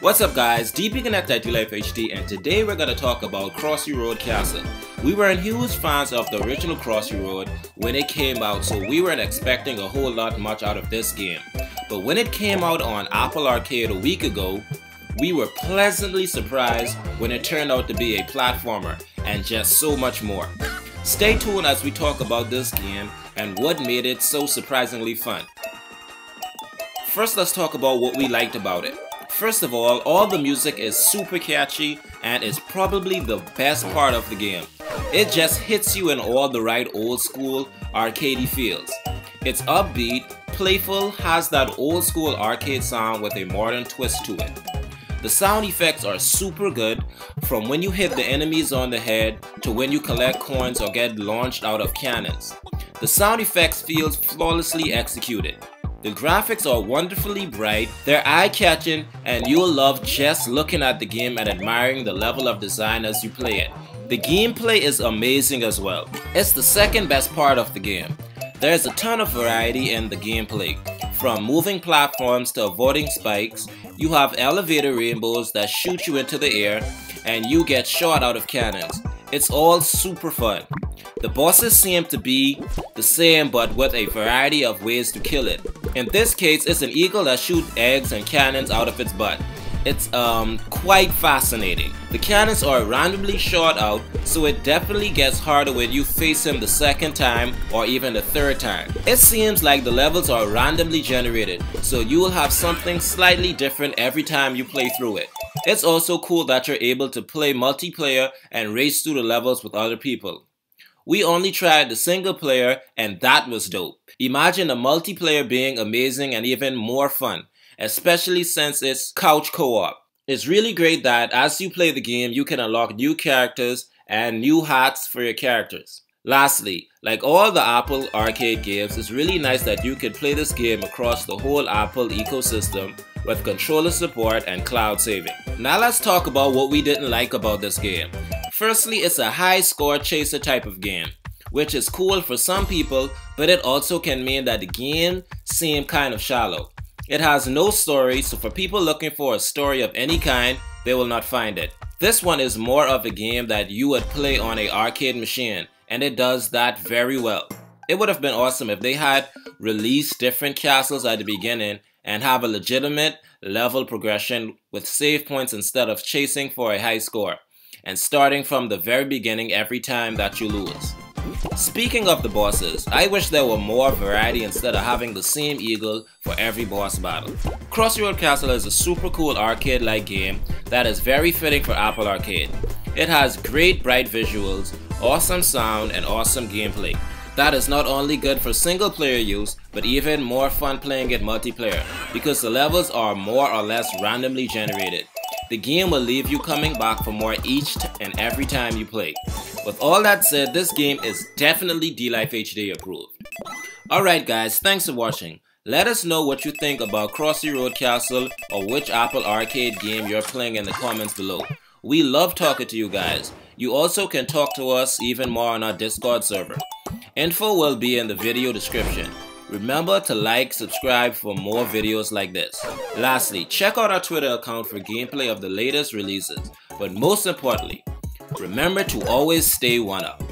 What's up guys, DP Connect at Life HD, and today we're going to talk about Crossy Road Castle. We weren't huge fans of the original Crossy Road when it came out, so we weren't expecting a whole lot much out of this game. But when it came out on Apple Arcade a week ago, we were pleasantly surprised when it turned out to be a platformer and just so much more. Stay tuned as we talk about this game and what made it so surprisingly fun. First, let's talk about what we liked about it. First of all the music is super catchy and is probably the best part of the game. It just hits you in all the right old school arcadey feels. It's upbeat, playful, has that old school arcade sound with a modern twist to it. The sound effects are super good, from when you hit the enemies on the head to when you collect coins or get launched out of cannons. The sound effects feels flawlessly executed. The graphics are wonderfully bright, they're eye-catching, and you'll love just looking at the game and admiring the level of design as you play it. The gameplay is amazing as well. It's the second best part of the game. There's a ton of variety in the gameplay. From moving platforms to avoiding spikes, you have elevator rainbows that shoot you into the air, and you get shot out of cannons. It's all super fun. The bosses seem to be the same but with a variety of ways to kill it. In this case, it's an eagle that shoots eggs and cannons out of its butt. It's quite fascinating. The cannons are randomly shot out, so it definitely gets harder when you face him the second time or even the third time. It seems like the levels are randomly generated, so you will have something slightly different every time you play through it. It's also cool that you're able to play multiplayer and race through the levels with other people. We only tried the single player and that was dope. Imagine a multiplayer being amazing and even more fun, especially since it's couch co-op. It's really great that as you play the game you can unlock new characters and new hats for your characters. Lastly, like all the Apple Arcade games, it's really nice that you can play this game across the whole Apple ecosystem with controller support and cloud saving. Now let's talk about what we didn't like about this game. Firstly, it's a high score chaser type of game, which is cool for some people, but it also can mean that the game seems kind of shallow. It has no story, so for people looking for a story of any kind, they will not find it. This one is more of a game that you would play on an arcade machine, and it does that very well. It would have been awesome if they had released different castles at the beginning and have a legitimate level progression with save points instead of chasing for a high score and starting from the very beginning every time that you lose. Speaking of the bosses, I wish there were more variety instead of having the same eagle for every boss battle. Crossy Road Castle is a super cool arcade-like game that is very fitting for Apple Arcade. It has great bright visuals, awesome sound, and awesome gameplay. That is not only good for single player use, but even more fun playing it multiplayer because the levels are more or less randomly generated. The game will leave you coming back for more each and every time you play. With all that said, this game is definitely D-Life HD approved. Alright guys, thanks for watching. Let us know what you think about Crossy Road Castle or which Apple Arcade game you're playing in the comments below. We love talking to you guys. You also can talk to us even more on our Discord server. Info will be in the video description. Remember to like, subscribe for more videos like this. Lastly, check out our Twitter account for gameplay of the latest releases. But most importantly, remember to always stay one up.